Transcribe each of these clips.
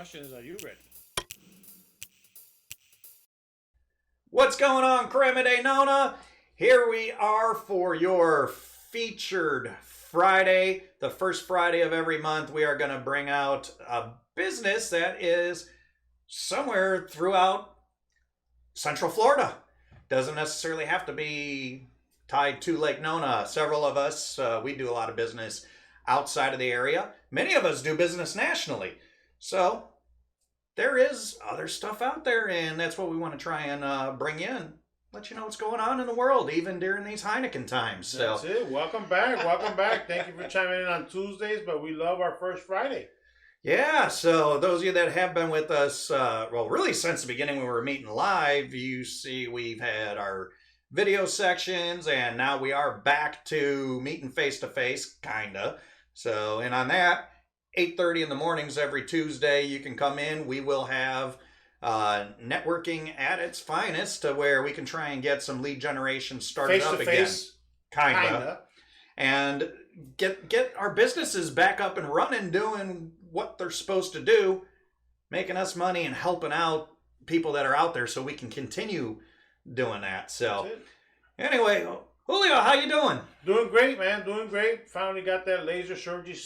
question is, are you ready? What's going on, Crema de Nona? Here we are for your featured Friday. The first Friday of every month, we are going to bring out a business that is somewhere throughout Central Florida. Doesn't necessarily have to be tied to Lake Nona. Several of us, we do a lot of business outside of the area. Many of us do business nationally. So there is other stuff out there, and that's what we want to try and bring in. Let you know what's going on in the world, even during these Heineken times. So that's it. Welcome back. Welcome back. Thank you for chiming in on Tuesdays, but we love our first Friday. Yeah, so those of you that have been with us, well, really since the beginning when we were meeting live, you see we've had our video sections, and now we are back to meeting face-to-face, kind of. So, and on that, 8:30 in the mornings every Tuesday, you can come in. We will have networking at its finest to where we can try and get some lead generation started up again. Kinda. And get our businesses back up and running, doing what they're supposed to do, making us money and helping out people that are out there so we can continue doing that. So anyway, Julio, how you doing? Doing great, man. Doing great. Finally got that laser surgery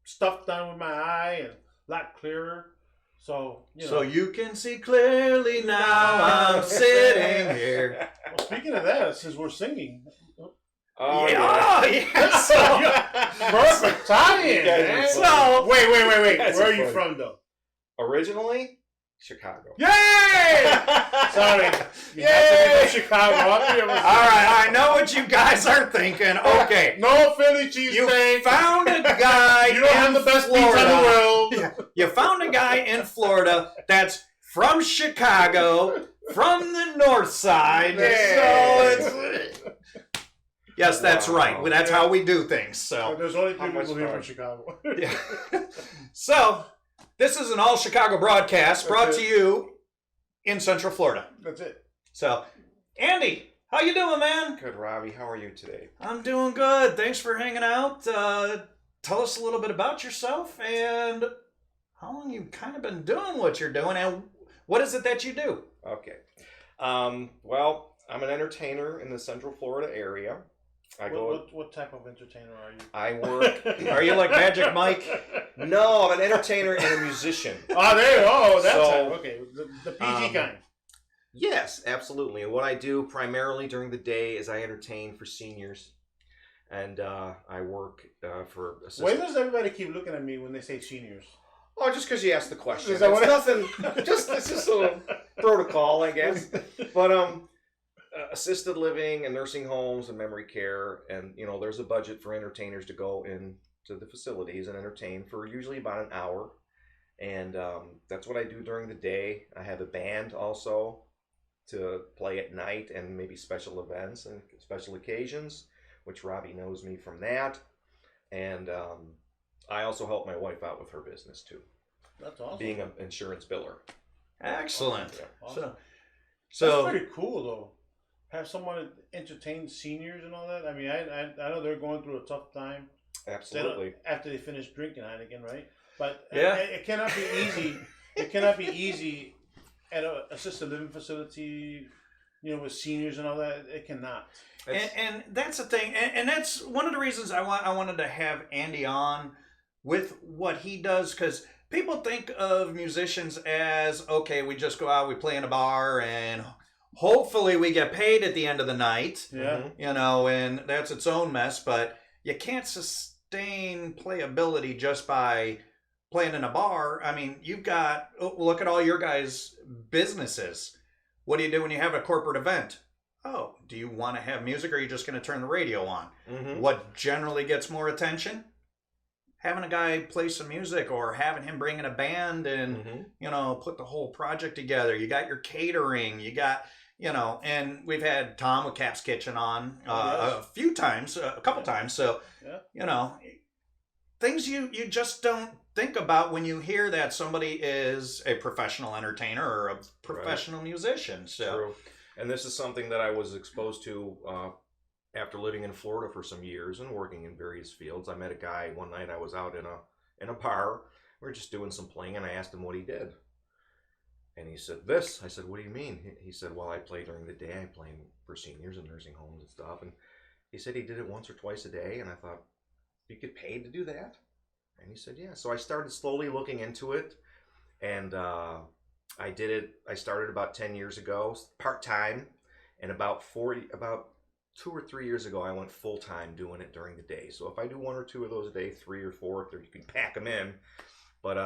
stuff done with my eye and a lot clearer. So, you know. So you can see clearly now I'm sitting here. Well, speaking of that, since we're singing. Oh, yeah. Oh, yeah. Perfect tie-in, man. So, wait. Where are you from, though? Originally, Chicago. Yay! Sorry. You have to be from Chicago. All right, I know what you guys are thinking. Okay. No Philly cheesesteak. You found a guy You don't have the best Florida. pizza in the world. You found a guy in Florida that's from Chicago, from the north side. Yeah. So it's... Yes, that's right. That's how we do things. So there's only 3 people here from Chicago. Yeah. So this is an all Chicago broadcast brought to you in Central Florida. That's it. So, Andy, how you doing, man? Good, Robbie. How are you today? I'm doing good. Thanks for hanging out. Tell us a little bit about yourself and how long you've kind of been doing what you're doing and what is it that you do? Okay. Well, I'm an entertainer in the Central Florida area. What type of entertainer are you? I work. Are you like Magic Mike? No, I'm an entertainer and a musician. Oh, there you go. That's So, okay. The PG kind. Yes, absolutely. And what I do primarily during the day is I entertain for seniors. And I work for Why does everybody keep looking at me when they say seniors? Oh, just because you asked the question. Is that what nothing. It's just a little protocol, I guess. But assisted living and nursing homes and memory care, and you know, there's a budget for entertainers to go into the facilities and entertain for usually about an hour, and that's what I do during the day. I have a band also to play at night and maybe special events and special occasions, which Robbie knows me from that, and I also help my wife out with her business too. That's awesome. Being an insurance biller. Excellent. Awesome. So that's pretty cool though. Have someone entertain seniors and all that. I mean, I know they're going through a tough time. Absolutely. After they finish drinking Heineken, right? But yeah, it cannot be easy. It cannot be easy at an assisted living facility, you know, with seniors and all that. It cannot. And that's the thing, and that's one of the reasons I wanted to have Andy on with what he does, because people think of musicians as, okay, we just go out, we play in a bar, and hopefully we get paid at the end of the night. Yeah. You know, and that's its own mess, but you can't sustain playability just by playing in a bar. I mean, you've got, look at all your guys' businesses. What do you do when you have a corporate event? Oh, do you want to have music or are you just going to turn the radio on? Mm-hmm. What generally gets more attention? Having a guy play some music or having him bring in a band and, you know, put the whole project together. You got your catering, you got, you know, and we've had Tom with Cap's Kitchen on a few times, a couple times. So, you know, things you just don't think about when you hear that somebody is a professional entertainer or a professional musician. So, true. And this is something that I was exposed to after living in Florida for some years and working in various fields. I met a guy one night. I was out in a bar We were just doing some playing, and I asked him what he did. And he said, this. I said, what do you mean? He said, well, I play during the day. I play for seniors and nursing homes and stuff. And he said he did it once or twice a day. And I thought, you get paid to do that? And he said, yeah. So I started slowly looking into it. And I did it. I started about 10 years ago, part-time. And about 2 or 3 years ago, I went full-time doing it during the day. So if I do 1 or 2 of those a day, 3 or 4, you can pack them in. But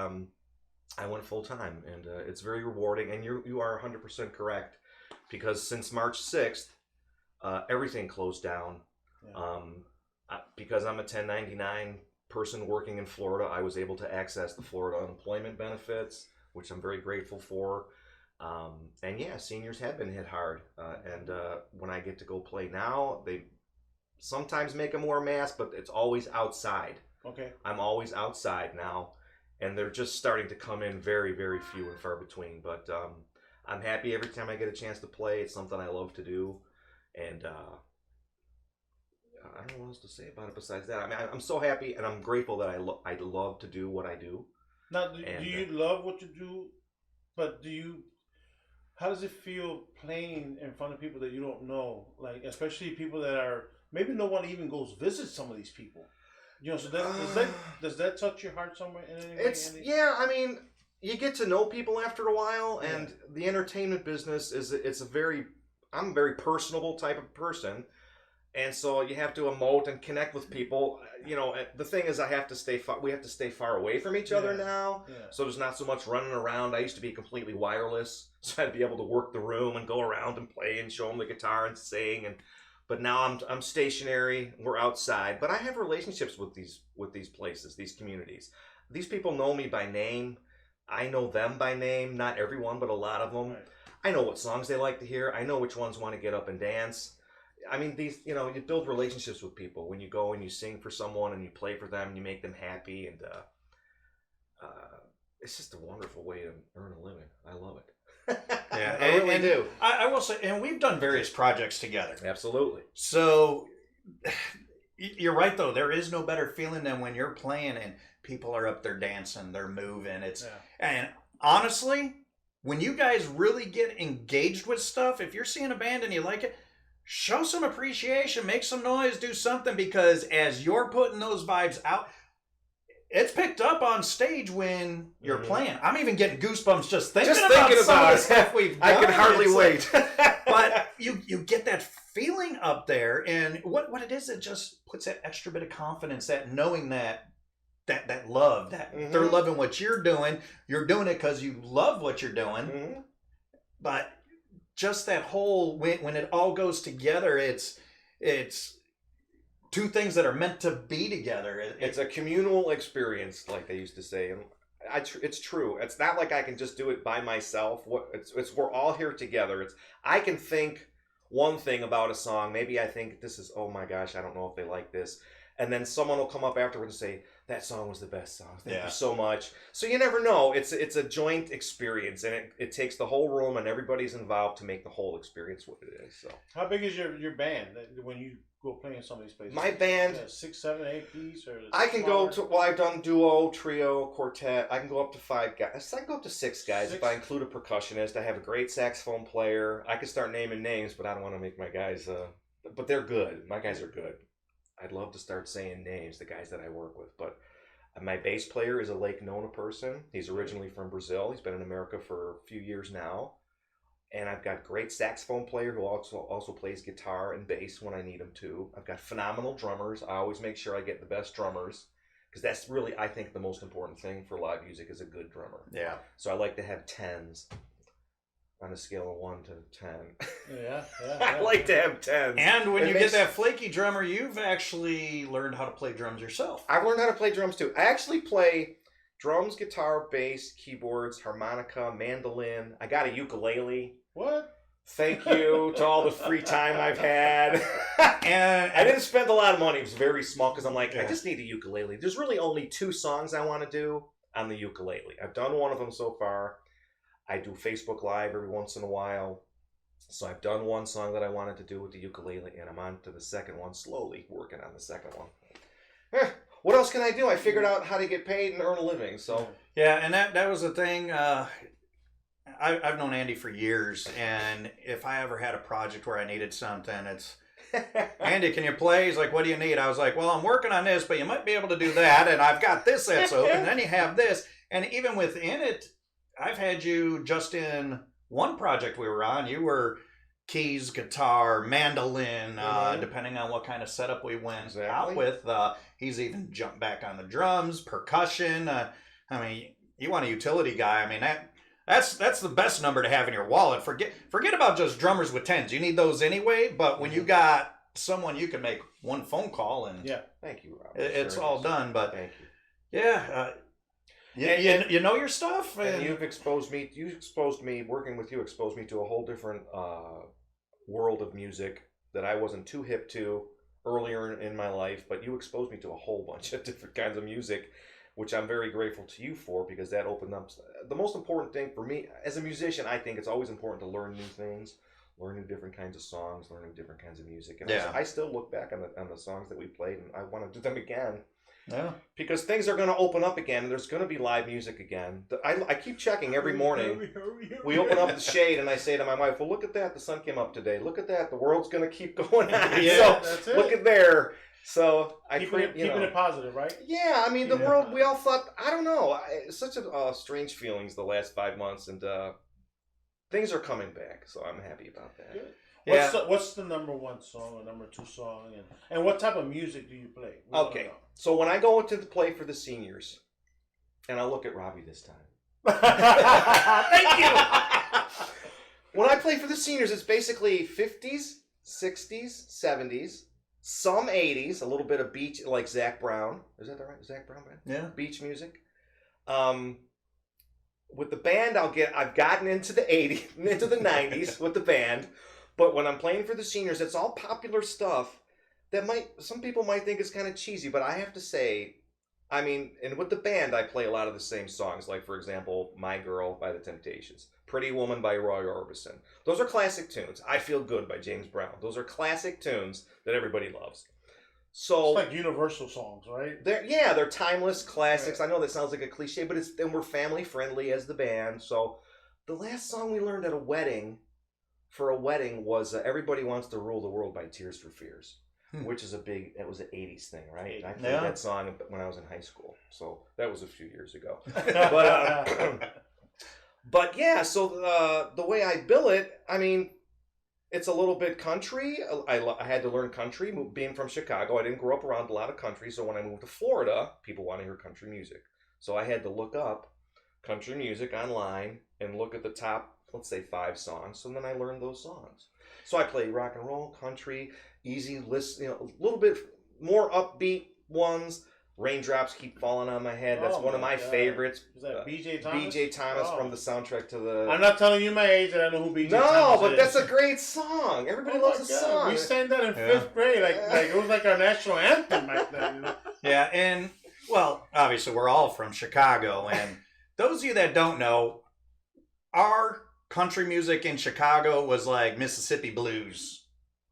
I went full-time, and it's very rewarding. And you are 100% correct, because since March 6th, everything closed down. Yeah. Because I'm a 1099 person working in Florida, I was able to access the Florida unemployment benefits, which I'm very grateful for. And yeah, seniors have been hit hard. And when I get to go play now, they sometimes make them wear a mask, but it's always outside. Okay. I'm always outside now. And they're just starting to come in very, very few and far between. But I'm happy every time I get a chance to play. It's something I love to do. And I don't know what else to say about it besides that. I mean, I'm so happy, and I'm grateful that I love to do what I do. Now, do you love what you do? But how does it feel playing in front of people that you don't know? Like, especially people that are, maybe no one even goes visit some of these people. You know, so does that touch your heart somewhere in any way? Yeah, I mean, you get to know people after a while, and the entertainment business I'm a very personable type of person, and so you have to emote and connect with people. You know, the thing is, we have to stay far away from each other now, so there's not so much running around. I used to be completely wireless, so I'd be able to work the room and go around and play and show them the guitar and sing, but now I'm stationary. We're outside, but I have relationships with these places, these communities. These people know me by name. I know them by name. Not everyone, but a lot of them. Right. I know what songs they like to hear. I know which ones want to get up and dance. I mean, you build relationships with people when you go and you sing for someone and you play for them and you make them happy, and it's just a wonderful way to earn a living. I love it. Yeah, I really do. I will say, and we've done various projects together. Absolutely. So you're right, though. There is no better feeling than when you're playing and people are up there dancing, they're moving. And honestly, when you guys really get engaged with stuff, if you're seeing a band and you like it, show some appreciation, make some noise, do something, because as you're putting those vibes out, it's picked up on stage when you're playing. I'm even getting goosebumps just thinking about some of the stuff we've done. I can hardly wait. But you get that feeling up there, and what it is, it just puts that extra bit of confidence, that knowing that love, that they're loving what you're doing it because you love what you're doing. But just that whole, when it all goes together, it's two things that are meant to be together. It's a communal experience, like they used to say, and it's true. It's not like I can just do it by myself. It's we're all here together. I can think one thing about a song. Maybe I think this is, oh my gosh, I don't know if they like this, and then someone will come up afterwards and say, that song was the best song. Thank you so much. So you never know. It's a joint experience, and it takes the whole room, and everybody's involved to make the whole experience what it is. So, how big is your band when you go play in some of these places? My band, 6, 7, 8 piece, or I can go to. Well, I've done duo, trio, quartet. I can go up to 5 guys. I can go up to 6 guys if I include a percussionist. I have a great saxophone player. I could start naming names, but I don't want to make my guys. But they're good. My guys are good. I'd love to start saying names, the guys that I work with, but my bass player is a Lake Nona person. He's originally from Brazil. He's been in America for a few years now. And I've got a great saxophone player who also plays guitar and bass when I need him to. I've got phenomenal drummers. I always make sure I get the best drummers, because that's really, I think, the most important thing for live music is a good drummer. Yeah. So I like to have 10s. On a scale of 1 to 10. Yeah. I like to have 10s. And when you get that flaky drummer, you've actually learned how to play drums yourself. I've learned how to play drums too. I actually play drums, guitar, bass, keyboards, harmonica, mandolin. I got a ukulele. What? Thank you to all the free time I've had. And I didn't spend a lot of money. It was very small because I'm like, I just need a ukulele. There's really only 2 songs I want to do on the ukulele. I've done one of them so far. I do Facebook Live every once in a while. So I've done one song that I wanted to do with the ukulele, and I'm on to the second one, slowly working on the second one. what else can I do? I figured out how to get paid and earn a living. So Yeah, and that was the thing. I've known Andy for years, and if I ever had a project where I needed something, it's Andy, can you play? He's like, what do you need? I was like, well, I'm working on this, but you might be able to do that, and I've got this that's open, and then you have this. And even within it, I've had you just in one project we were on, you were keys, guitar, mandolin, depending on what kind of setup we went out with. He's even jumped back on the drums, percussion. I mean, you want a utility guy. I mean, that's the best number to have in your wallet. Forget about just drummers with tens. You need those anyway, but when you got someone, you can make one phone call and thank you, Rob. It's all done. But thank you. You know your stuff. And you've exposed me. Working with you exposed me to a whole different world of music that I wasn't too hip to earlier in my life. But you exposed me to a whole bunch of different kinds of music, which I'm very grateful to you for, because that opened up. The most important thing for me as a musician, I think it's always important to learn new things, learn new different kinds of songs, learn new different kinds of music. And I still look back on the songs that we played, and I want to do them again. Yeah. Because things are going to open up again, and there's going to be live music again. I keep checking every morning. We open up the shade, and I say to my wife, well, look at that. The sun came up today. Look at that. The world's going to keep going on. Yeah, so that's it. look at there. So keeping it positive, right? Yeah, I mean, the world, we all thought, I don't know. It's such a strange feelings the last 5 months, and things are coming back. So I'm happy about that. Good. Yeah. What's the number one song or number two song, and what type of music do you play? Okay, so when I go to play for the seniors, and I'll look at Robbie this time. Thank you. When I play for the seniors, it's basically 50s, 60s, 70s, some 80s, a little bit of beach, like Zach Brown. Is that right? Zach Brown band? Yeah. Beach music. With the band, I've gotten into the 80s, into the 90s with the band. But when I'm playing for the seniors, it's all popular stuff that some people might think is kind of cheesy, but I have to say, I mean, and with the band, I play a lot of the same songs, like, for example, My Girl by The Temptations, Pretty Woman by Roy Orbison. Those are classic tunes. I Feel Good by James Brown. Those are classic tunes that everybody loves. So it's like universal songs, right? They're timeless classics. Right. I know that sounds like a cliche, but and we're family friendly as the band. So the last song we learned at a wedding, was Everybody Wants to Rule the World by Tears for Fears, which is it was an 80s thing, right? I played that song when I was in high school, so that was a few years ago. But yeah, so the way I bill it, I mean, it's a little bit country. I had to learn country, being from Chicago. I didn't grow up around a lot of country, so when I moved to Florida, people want to hear country music. So I had to look up country music online and look at the top, let's say 5 songs, so then I learned those songs. So I play rock and roll, country, easy list, a little bit more upbeat ones. Raindrops Keep Falling on My Head. That's one of my favorites. Is that B.J. Thomas? B.J. Thomas from the soundtrack to the... I'm not telling you my age, and I know who B.J. Thomas is. No, but that's a great song. Everybody loves the song. We sang that in 5th grade. Like it was like our national anthem back then. Yeah, and, well, obviously we're all from Chicago, and those of you that don't know, our country music in Chicago was like Mississippi blues.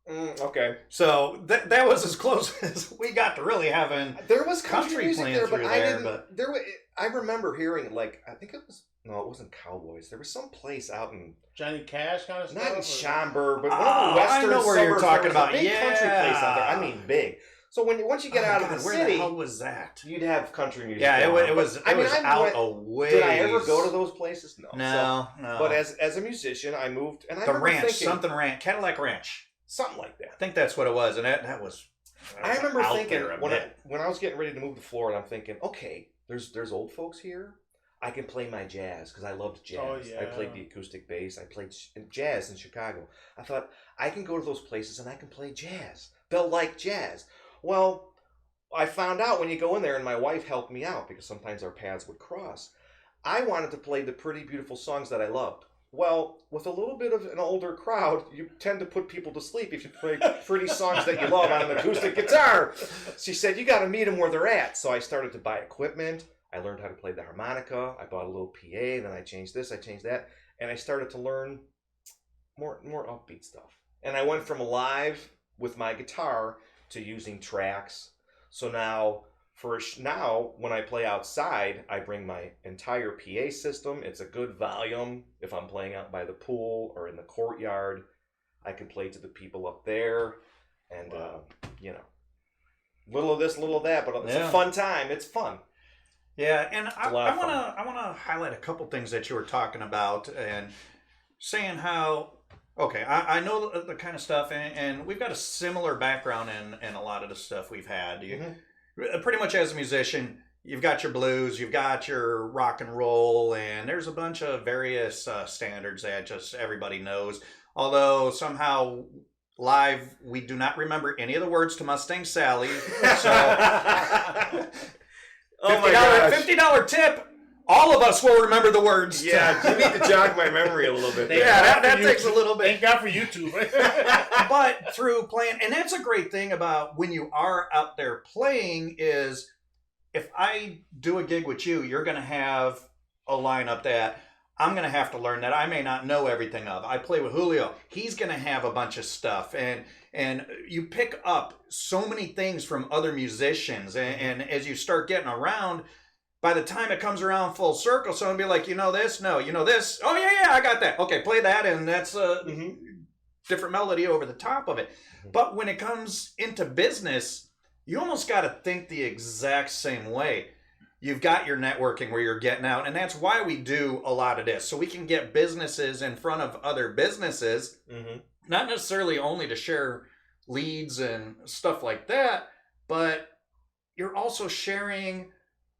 Okay. So that was as close as we got to really having. There was country music playing there, but through I there, didn't. I remember hearing, like, I think it was, no, it wasn't Cowboys. There was some place out in Johnny Cash kind of stuff. Not in Schaumburg, but one of the western I know where you're talking about. Big country place out there. I mean, big. So once you get out of the where city, the hell was that? You'd have country music. Yeah, it was out a ways. Did I ever go to those places? No. No. But as a musician, I moved, and I the remember ranch, thinking, something ranch, Cadillac Ranch, something like that. I think that's what it was, and that was. I remember thinking when I was getting ready to move to Florida, I'm thinking, okay, there's old folks here. I can play my jazz because I loved jazz. Oh, yeah. I played the acoustic bass. I played jazz in Chicago. I thought I can go to those places and I can play jazz. They'll like jazz. Well, I found out when you go in there, and my wife helped me out because sometimes our paths would cross. I wanted to play the pretty, beautiful songs that I loved. Well, with a little bit of an older crowd, you tend to put people to sleep if you play pretty songs that you love on an acoustic guitar. She said, you got to meet them where they're at. So I started to buy equipment. I learned how to play the harmonica. I bought a little PA. Then I changed this, I changed that. And I started to learn more upbeat stuff. And I went from live with my guitar to using tracks. So now now, when I play outside, I bring my entire PA system. It's a good volume. If I'm playing out by the pool or in the courtyard, I can play to the people up there, and little of this, little of that, but it's a fun time. It's fun. Yeah, and I want to highlight a couple things that you were talking about and saying how. Okay, I know the kind of stuff, and we've got a similar background in a lot of the stuff we've had. Pretty much as a musician, you've got your blues, you've got your rock and roll, and there's a bunch of various standards that just everybody knows. Although somehow live, we do not remember any of the words to Mustang Sally. So $50 tip. All of us will remember the words. Yeah, you need to jog my memory a little bit. Yeah, that takes a little bit. Thank God for YouTube. But through playing, and that's a great thing about when you are out there playing is if I do a gig with you, you're going to have a lineup that I'm going to have to learn that I may not know everything of. I play with Julio. He's going to have a bunch of stuff. And you pick up so many things from other musicians. And as you start getting around, by the time it comes around full circle, someone will be like, you know this? No, you know this? Oh, yeah, I got that. Okay, play that, and that's a different melody over the top of it. But when it comes into business, you almost got to think the exact same way. You've got your networking where you're getting out, and that's why we do a lot of this. So we can get businesses in front of other businesses, not necessarily only to share leads and stuff like that, but you're also sharing...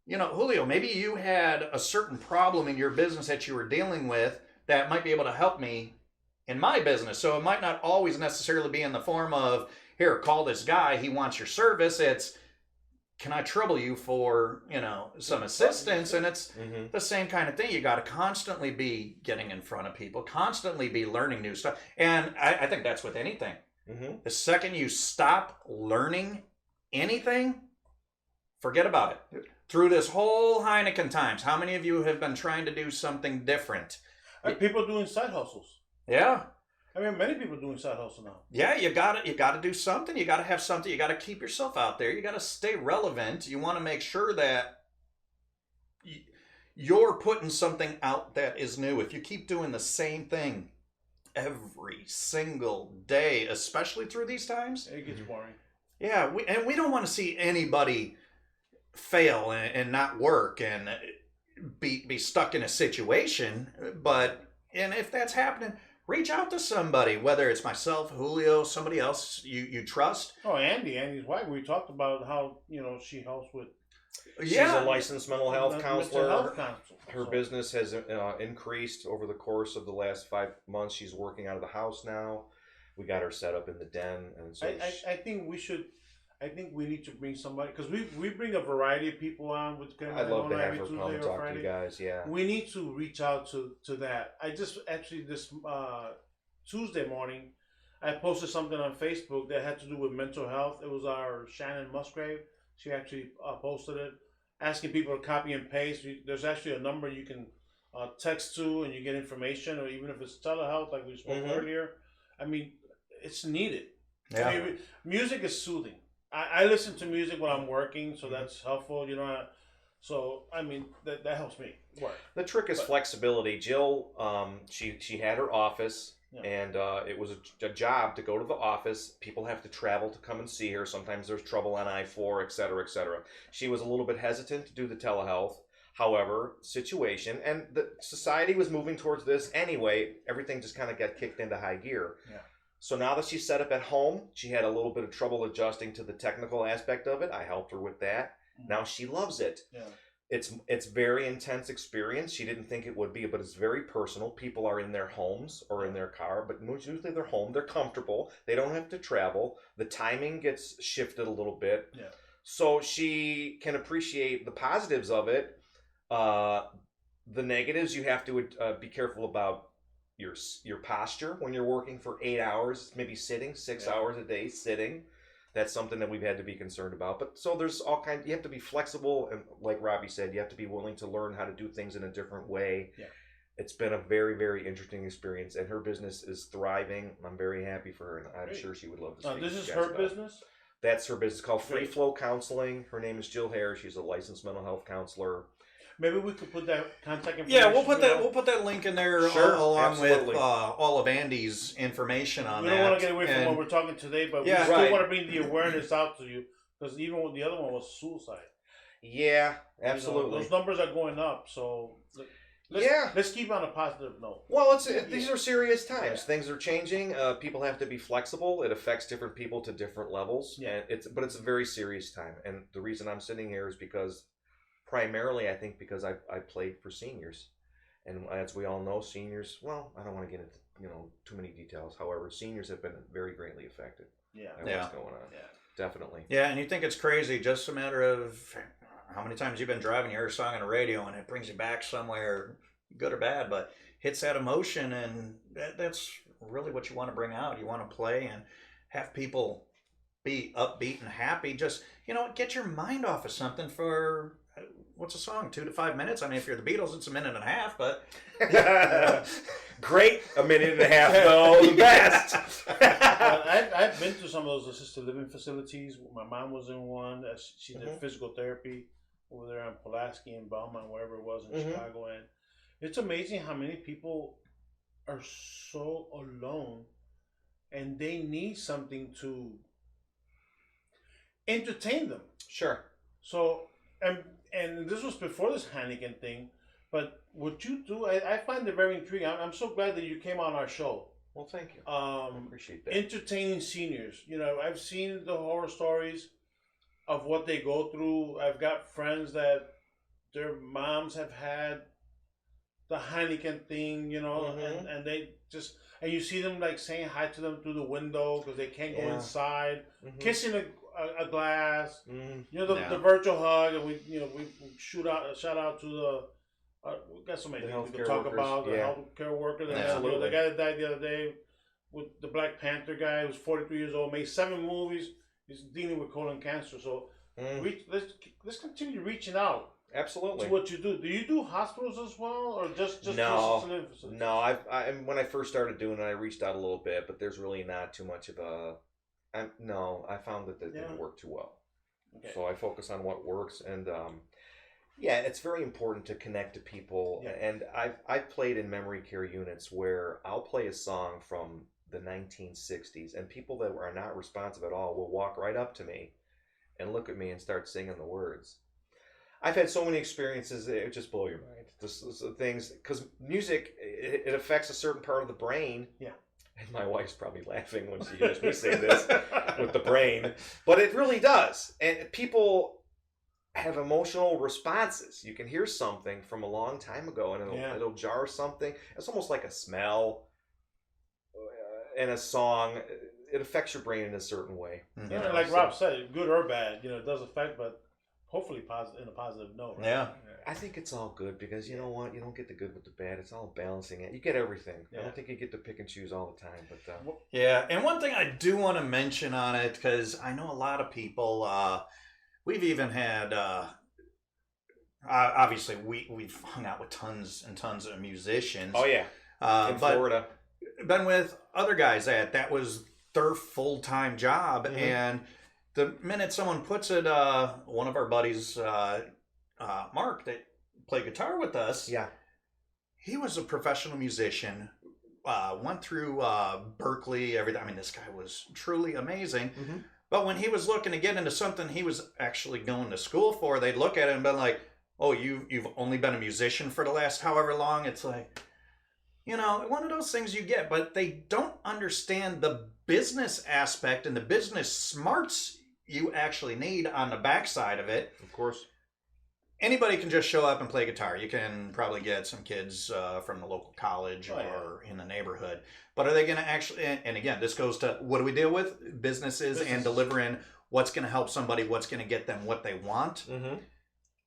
Julio, maybe you had a certain problem in your business that you were dealing with that might be able to help me in my business. So it might not always necessarily be in the form of, here, call this guy, he wants your service. It's, can I trouble you for, some assistance? And it's the same kind of thing. You got to constantly be getting in front of people, constantly be learning new stuff. And I think that's with anything. The second you stop learning anything, forget about it. Through this whole Heineken times, how many of you have been trying to do something different? People doing side hustles. Yeah. I mean, many people doing side hustle now. Yeah, you gotta do something. You gotta have something. You gotta keep yourself out there. You gotta stay relevant. You want to make sure that you're putting something out that is new. If you keep doing the same thing every single day, especially through these times, it gets boring. Yeah, we don't want to see anybody fail and not work and be stuck in a situation. And if that's happening, reach out to somebody, whether it's myself, Julio, somebody else you trust. Oh, Andy's wife. We talked about how she helps with. She's a licensed mental health counselor. Her So business has increased over the course of the last 5 months. She's working out of the house now. We got her set up in the den, and so I think we should. I think we need to bring somebody, because we bring a variety of people on with Crema. I'd love to have her Tuesday come and or talk Friday. to you guys. Yeah, We need to reach out to that. I just actually this Tuesday morning, I posted something on Facebook that had to do with mental health. It was our Shannon Musgrave. She actually posted it, asking people to copy and paste. There's actually a number you can text to, and you get information, or even if it's telehealth, like we spoke earlier. I mean, it's needed. Yeah. I mean, music is soothing. I listen to music when I'm working, so that's helpful. So I mean that helps me work. the trick is flexibility. Jill, she had her office. Yeah. And it was a job to go to the office. People have to travel to come and see her. Sometimes there's trouble on I-4, et cetera, et cetera. She was a little bit hesitant to do the telehealth. However, situation, and the society was moving towards this anyway, everything just kind of got kicked into high gear. Yeah. So now that she's set up at home, she had a little bit of trouble adjusting to the technical aspect of it. I helped her with that. Now she loves it. Yeah. It's very intense experience. She didn't think it would be, but it's very personal. People are in their homes or in their car, but usually they're home. They're comfortable. They don't have to travel. The timing gets shifted a little bit. Yeah. So she can appreciate the positives of it. The negatives, you have to be careful about your posture when you're working for 8 hours, maybe sitting 6 hours a day sitting. That's something that we've had to be concerned about. But so there's all kinds. You have to be flexible, and like Robbie said, you have to be willing to learn how to do things in a different way. Yeah. It's been a very, very interesting experience, and her business is thriving. I'm very happy for her, and I'm sure she would love to. This is her business. That's her business, called Free Flow Counseling. Her name is Jill Haire. She's a licensed mental health counselor. Maybe we could put that contact information. Yeah, we'll put that link in there along absolutely. with all of Andy's information on We that. don't want to get away from what we're talking today, but we still want to bring the awareness out to you, because even with the other one was suicide. Yeah, absolutely. Those numbers are going up, so let's keep on a positive note. Well, these are serious times. Yeah. Things are changing. People have to be flexible. It affects different people to different levels. Yeah. But it's a very serious time. And the reason I'm sitting here is because, primarily, I think because I played for seniors. And as we all know, seniors, well, I don't want to get into too many details. However, seniors have been very greatly affected by what's going on. Yeah. Definitely. Yeah, and you think it's crazy, just a matter of how many times you've been driving, you hear a song on the radio, and it brings you back somewhere, good or bad, but hits that emotion, and that's really what you want to bring out. You want to play and have people be upbeat and happy. Just, get your mind off of something for, what's a song, 2 to 5 minutes? I mean, if you're the Beatles, it's a minute and a half, but... Great, a minute and a half, though, the best. I've been to some of those assisted living facilities. My mom was in one. She did physical therapy over there on Pulaski and Belmont, wherever it was in Chicago. And it's amazing how many people are so alone, and they need something to entertain them. Sure. So, and this was before this Heineken thing, but what you do, I find it very intriguing. I'm so glad that you came on our show. Well, thank you. I appreciate that. Entertaining seniors. I've seen the horror stories of what they go through. I've got friends that their moms have had the Heineken thing, and they just, and you see them like saying hi to them through the window because they can't go inside, kissing a glass, the virtual hug, and we shout out to the. We got so many things we can talk about. The healthcare worker, the guy that died the other day with the Black Panther guy, who was 43 years old, made 7 movies. He's dealing with colon cancer. So let's continue reaching out. Absolutely. To what you do. Do you do hospitals as well, or just no? No, I when I first started doing it, I reached out a little bit, but there's really not too much of a. I found that didn't work too well. Okay. So I focus on what works, and it's very important to connect to people. Yeah. And I've played in memory care units where I'll play a song from the 1960s, and people that are not responsive at all will walk right up to me and look at me and start singing the words. I've had so many experiences, it just blow your mind. This things, because music, it affects a certain part of the brain. Yeah. And my wife's probably laughing when she hears me say this with the brain, but it really does. And people have emotional responses. You can hear something from a long time ago, and it'll jar something. It's almost like a smell and a song. It affects your brain in a certain way. Mm-hmm. Like Rob said, good or bad, it does affect, but hopefully in a positive note. Right? Yeah. I think it's all good because you know what? You don't get the good with the bad. It's all balancing it. You get everything. Yeah. I don't think you get to pick and choose all the time. But yeah, and one thing I do want to mention on it, because I know a lot of people, we've even had, obviously we've hung out with tons and tons of musicians. Oh yeah, in Florida. Been with other guys that was their full-time job, and the minute someone puts it, one of our buddies, Mark, that played guitar with us, he was a professional musician, went through Berkeley, everything. I mean, this guy was truly amazing. Mm-hmm. But when he was looking to get into something he was actually going to school for, they'd look at it and be like, oh, you've only been a musician for the last however long. It's like, one of those things you get, but they don't understand the business aspect and the business smarts you actually need on the backside of it. Of course. Anybody can just show up and play guitar. You can probably get some kids from the local college or in the neighborhood. But are they going to actually, and again, this goes to what do we deal with? Businesses and delivering what's going to help somebody, what's going to get them what they want. Mm-hmm.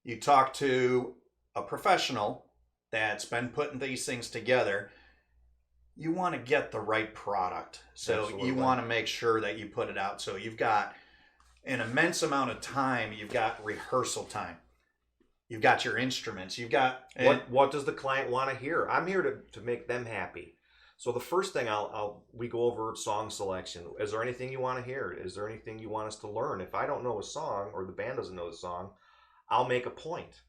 You talk to a professional that's been putting these things together. You want to get the right product. So Absolutely. You want to make sure that you put it out. So you've got an immense amount of time. You've got rehearsal time. You've got your instruments. You've got... What does the client want to hear? I'm here to make them happy. So the first thing we go over song selection. Is there anything you want to hear? Is there anything you want us to learn? If I don't know a song or the band doesn't know the song, I'll make a point.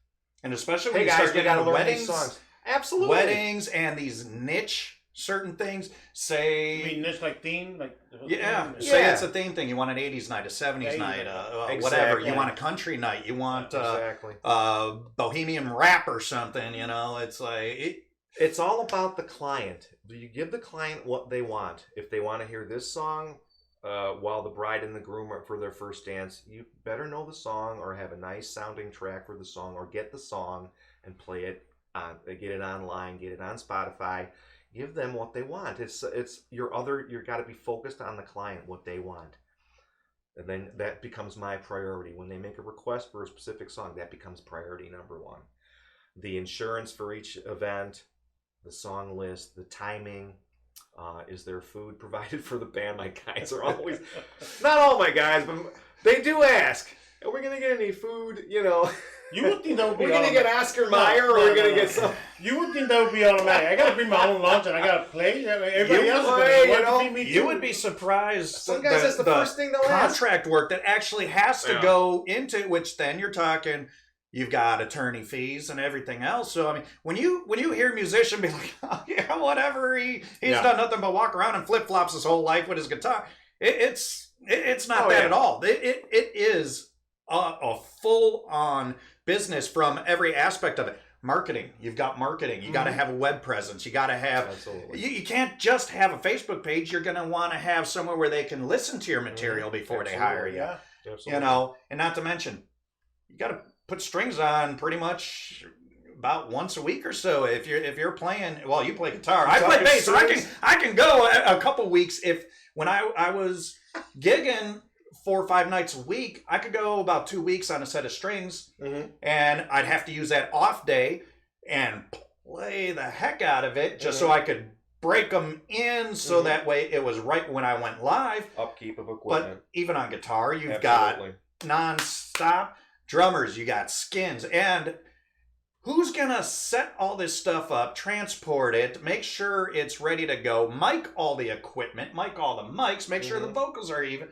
And especially when Hey you guys, start we getting gotta into learn these weddings, songs. Absolutely. weddings and these niche certain things. Say, I mean, this like theme, like yeah, theme? say it's a theme thing. You want an 80s night, a 70s 80s night, night. whatever. You Exactly. want a country night. You want Exactly. bohemian rap or something. You know, it's like It's all about the client. Do you give the client what they want? If they want to hear this song while the bride and the groom are for their first dance, you better know the song or have a nice sounding track for the song, or get the song and play it on, get it online, get it on Spotify. Give them what they want. It's you've got to be focused on the client, what they want. And then that becomes my priority. When they make a request for a specific song, that becomes priority number one. The insurance for each event, the song list, the timing, is there food provided for the band? My guys are always, not all my guys, but they do ask, are we going to get any food? You know, You would think that would be we're going to get Oscar Mayer, or we're going to get some. You would think that would be automatic. I got to bring my own lunch and I got to play. Everybody You else play, is you know, feed me you too. would be surprised. Some guys, that's the first thing they'll ask. contract work that actually has to Yeah. go into, which then you're talking. You've got attorney fees and everything else. So I mean, when you hear a musician be like, oh, yeah, whatever, he's Yeah. done nothing but walk around in flip flops his whole life with his guitar. It's not Oh, that yeah. at all. It is a full on business from every aspect of it. Marketing. You've got marketing. You got to have a web presence. You got to have. Absolutely. You can't just have a Facebook page. You're going to want to have somewhere where they can listen to your material before they hire you. Yeah. Absolutely. You know, and not to mention, you got to put strings on pretty much about once a week or so. If you're playing, well, you play guitar. I play Talking bass, so strings? I can go a couple weeks. When I was gigging 4 or 5 nights a week, I could go about 2 weeks on a set of strings, Mhm. and I'd have to use that off day and play the heck out of it just so I could break them in, so Mhm. that way it was right when I went live. Upkeep of equipment. But even on guitar, you've got Absolutely. non-stop drummers, you got skins, and who's gonna set all this stuff up, transport it, make sure it's ready to go, mic all the equipment, mic all the mics, make sure the vocals are even,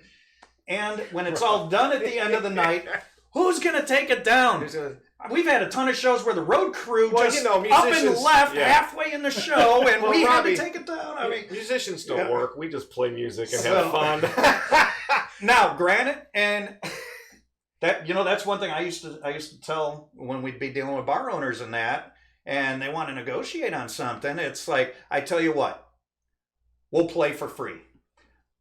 and when it's all done at the end of the night, who's gonna take it down? Who's gonna- We've had a ton of shows where the road crew Well, just you know, up and musicians- left yeah. halfway in the show, and Well, we had Robbie, to take it down. I mean, musicians don't Yeah. work. We just play music and So- have fun. now, granted, and that that's one thing I used to tell when we'd be dealing with bar owners and that, and they want to negotiate on something. It's like, I tell you what, we'll play for free.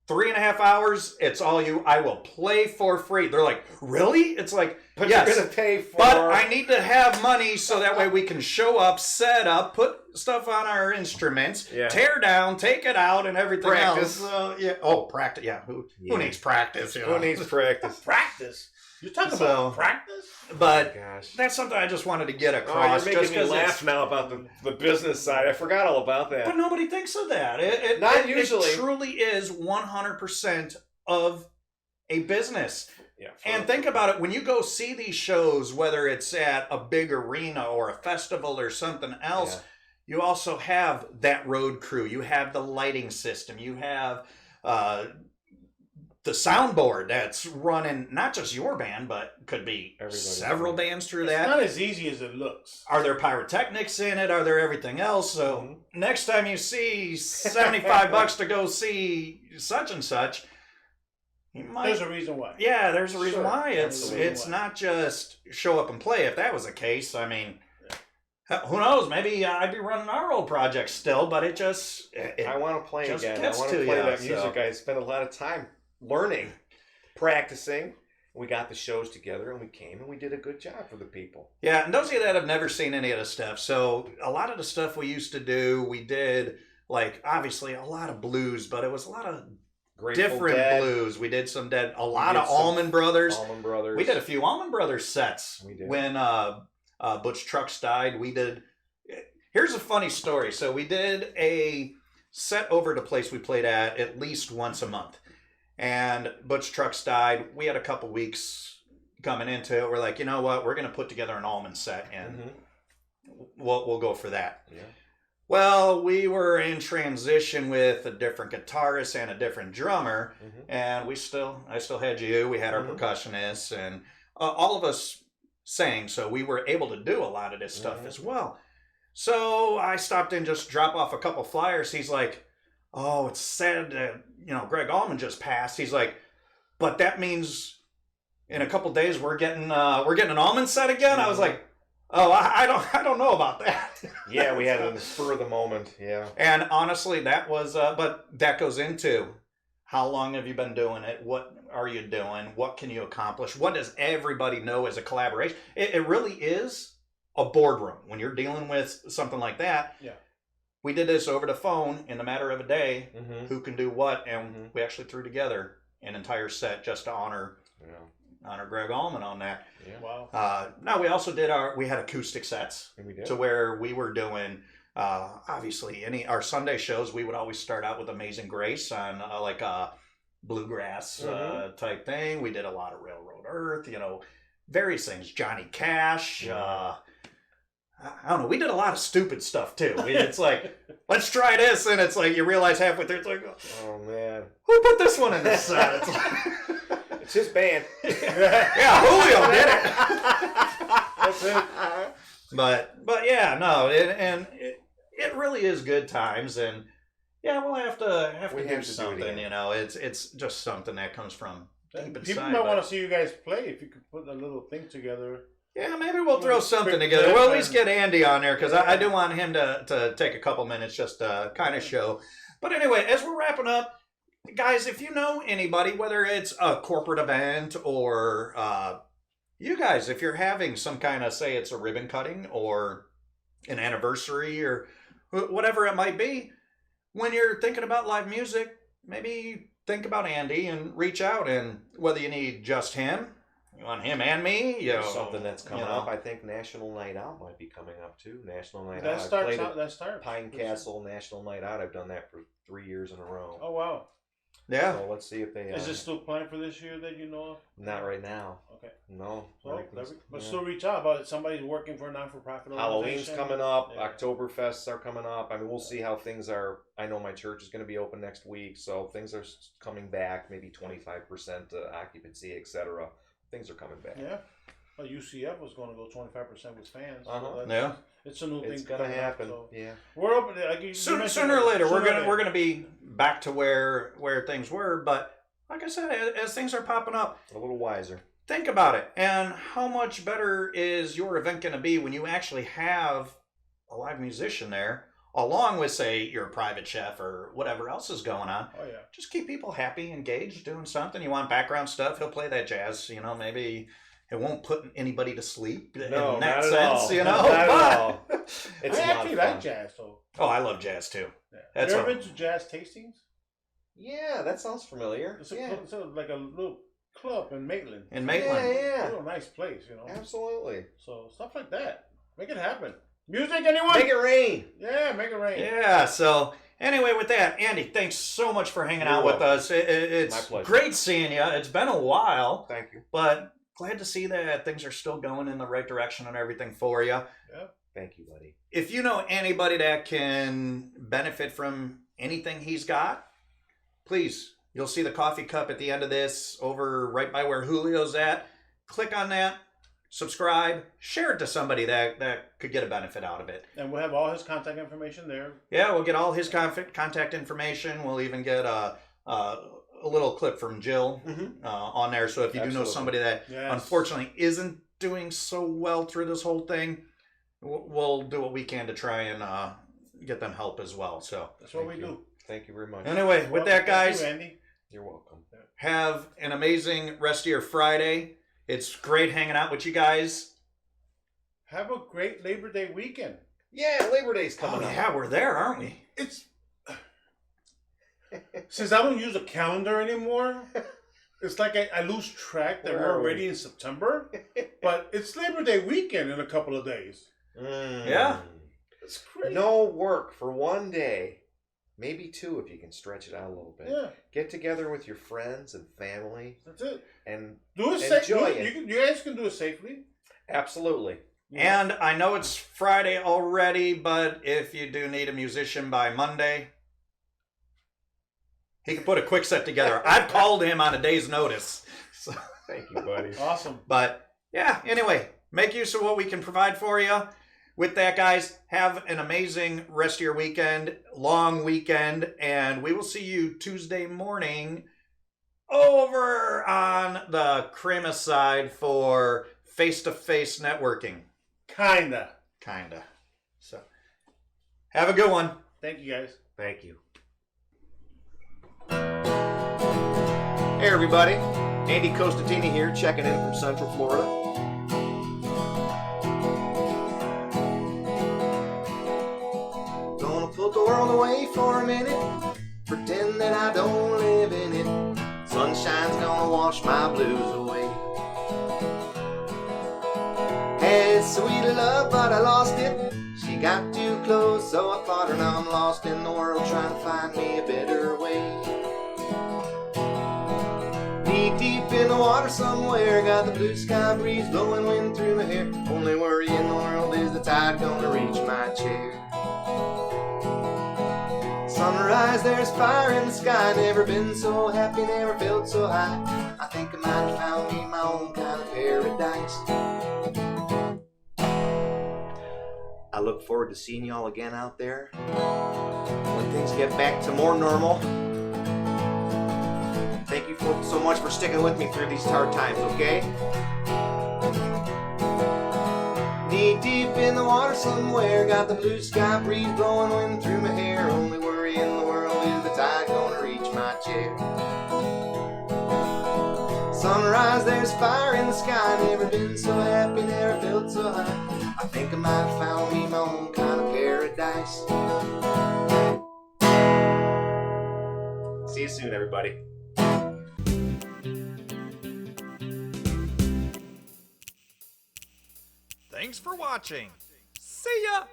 3.5 hours, it's all you. I will play for free. They're like, really? It's like, But yes, you're gonna pay for. but I need to have money so that way we can show up, set up, put stuff on our instruments, Yeah. tear down, take it out, and everything Practice. else. Yeah. Oh, practice. Yeah. Who needs practice? You Who know? needs practice? Practice. You're talking So- about practice? But Gosh. that's something I just wanted to get Oh, across. you're making just me 'cause laugh now about the business side. I forgot all about that. But nobody thinks of that. It Not usually. It truly is 100% of a business. Yeah. And think about it, when you go see these shows, whether it's at a big arena or a festival or something else, you also have that road crew. You have the lighting system. You have the soundboard that's running not just your band, but could be Everybody's several band. bands through It's that. not as easy as it looks. Are there pyrotechnics in it? Are there everything else? So next time you see $75 to go see such and such, you might. There's a reason why. Yeah, there's a reason Sure. why. There's a reason It's why. not just show up and play. If that was the case, I mean, who knows? Maybe I'd be running our old project still, but it just I want to play just again. I gets want to to play ya, that so. music. I spent a lot of time learning, practicing. We got the shows together, and we came and we did a good job for the people. Yeah, and those of you that have never seen any of the stuff, so a lot of the stuff we used to do, we did, like, obviously a lot of blues, but it was a lot of Grateful different Dead, blues. We did some dead, a lot did of some Almond Brothers. Almond Brothers. We did a few Almond Brothers sets. We did. When Butch Trucks died. We did. Here's a funny story. So we did a set over at a place we played at least once a month, and Butch Trucks died. We had a couple weeks coming into it. We're like, you know what? We're going to put together an Almond set, and Mhm. we'll go for that. Yeah. Well, we were in transition with a different guitarist and a different drummer, and I still had you. We had our percussionists, and all of us sang, so we were able to do a lot of this stuff as well. So I stopped in, just drop off a couple flyers. He's like, "Oh, it's sad that Greg Allman just passed." He's like, "But that means in a couple days we're getting an Allman set again." I was like, "Oh, I don't know about that." Yeah, we had it in the spur of the moment. Yeah. And honestly, that was, but that goes into how long have you been doing it? What are you doing? What can you accomplish? What does everybody know as a collaboration? It really is a boardroom when you're dealing with something like that. Yeah. We did this over the phone in a matter of a day. Who can do what? And we actually threw together an entire set just to honor Greg Allman on that. Yeah. Wow. Now we also we had acoustic sets to where we were doing, obviously our Sunday shows, we would always start out with Amazing Grace on like a bluegrass type thing. We did a lot of Railroad Earth, various things, Johnny Cash, I don't know. We did a lot of stupid stuff too. It's like, let's try this, and it's like you realize halfway through, it's like, oh man, who put this one in this set? It's, like, it's his band. Yeah, Julio did it. That's it. But yeah, no, it really is good times, and yeah, we'll have to do something. It's just something that comes from deep inside. People might want to see you guys play if you could put a little thing together. Yeah, maybe we'll throw something together. We'll at least get Andy on there, because I do want him to take a couple minutes just to kind of show. But anyway, as we're wrapping up, guys, if you know anybody, whether it's a corporate event or you guys, if you're having some kind of, say it's a ribbon cutting or an anniversary or whatever it might be, when you're thinking about live music, maybe think about Andy and reach out. And whether you need just him, you want him and me, something that's coming up. I think National Night Out might be coming up too. National Night That Out. starts. Pine Castle National Night Out. I've done that for 3 years in a row. Oh wow. Yeah. So let's see if they. Is it still planned for this year that you know of? Not right now. Okay. No. But still reach out about it. Somebody's working for a non-for-profit Halloween's organization. coming up. Yeah. Oktoberfests are coming up. I mean, we'll see how things are. I know my church is going to be open next week, so things are coming back. Maybe 25% occupancy, etc. Things are coming back. Yeah. Well, UCF was going to go 25% with fans. Yeah. It's a new thing. It's gonna happen. So yeah. We're open. Sooner or later, we're gonna be back to where things were. But like I said, as things are popping up, a little wiser. Think about it, and how much better is your event going to be when you actually have a live musician there, along with, say, your private chef or whatever else is going on. Oh yeah. Just keep people happy, engaged, doing something. You want background stuff? He'll play that jazz. Maybe. It won't put anybody to sleep in that sense, Not at all. I actually like jazz, though. Oh, I love jazz too. Yeah. That's you ever been to jazz tastings? Yeah, that sounds familiar. It's like a little club in Maitland. Yeah. It's a nice place, Absolutely. So stuff like that. Make it happen. Music, anyone? Make it rain. Yeah, make it rain. Yeah, so anyway, with that, Andy, thanks so much for hanging out with us. It's my pleasure. Great seeing you. It's been a while. Thank you. But glad to see that things are still going in the right direction and everything for you. Yeah. Thank you, buddy. If you know anybody that can benefit from anything he's got, please, you'll see the coffee cup at the end of this over right by where Julio's at. Click on that, subscribe, share it to somebody that could get a benefit out of it. And we'll have all his contact information there. Yeah, we'll get all his contact information. We'll even get a little clip from Jill on there. So if you do know somebody that unfortunately isn't doing so well through this whole thing, we'll do what we can to try and get them help as well. So that's what we do. Thank you very much. Anyway, with that, guys, thank you, Andy. You're welcome. Have an amazing rest of your Friday. It's great hanging out with you guys. Have a great Labor Day weekend. Yeah, Labor Day's coming up. Yeah, we're there, aren't we? Since I don't use a calendar anymore, it's like I lose track that we're already in September. But it's Labor Day weekend in a couple of days. Yeah. It's crazy. No work for one day. Maybe 2 if you can stretch it out a little bit. Yeah. Get together with your friends and family. That's it. And do it enjoy safely. You guys can do it safely. Absolutely. Yeah. And I know it's Friday already, but if you do need a musician by Monday, he can put a quick set together. I've called him on a day's notice. So, Thank you, buddy. Awesome. but yeah, anyway, make use of what we can provide for you. With that, guys, have an amazing rest of your weekend, long weekend, and we will see you Tuesday morning over on the Crema side for face-to-face networking. Kinda. So, have a good one. Thank you, guys. Thank you. Hey, everybody. Andy Costantini here, checking in from Central Florida. Gonna put the world away for a minute, pretend that I don't live in it. Sunshine's gonna wash my blues away. Had sweet love, but I lost it. She got too close, so I fought her. Now I'm lost in the world, trying to find me a better way. Knee deep in the water somewhere, got the blue sky breeze blowing wind through my hair. Only worry in the world is the tide gonna reach my chair. Sunrise, there's fire in the sky. Never been so happy, never felt so high. I think I might have found me my own kind of paradise. I look forward to seeing y'all again out there when things get back to more normal. Thank you so much for sticking with me through these hard times, okay? Knee deep in the water somewhere, got the blue sky breeze blowing wind through my hair. Only worry in the world is the tide gonna reach my chair. Sunrise, there's fire in the sky. Never been so happy, never felt so high. I think I might have found me my own kind of paradise. See you soon, everybody. Thanks for watching. See ya!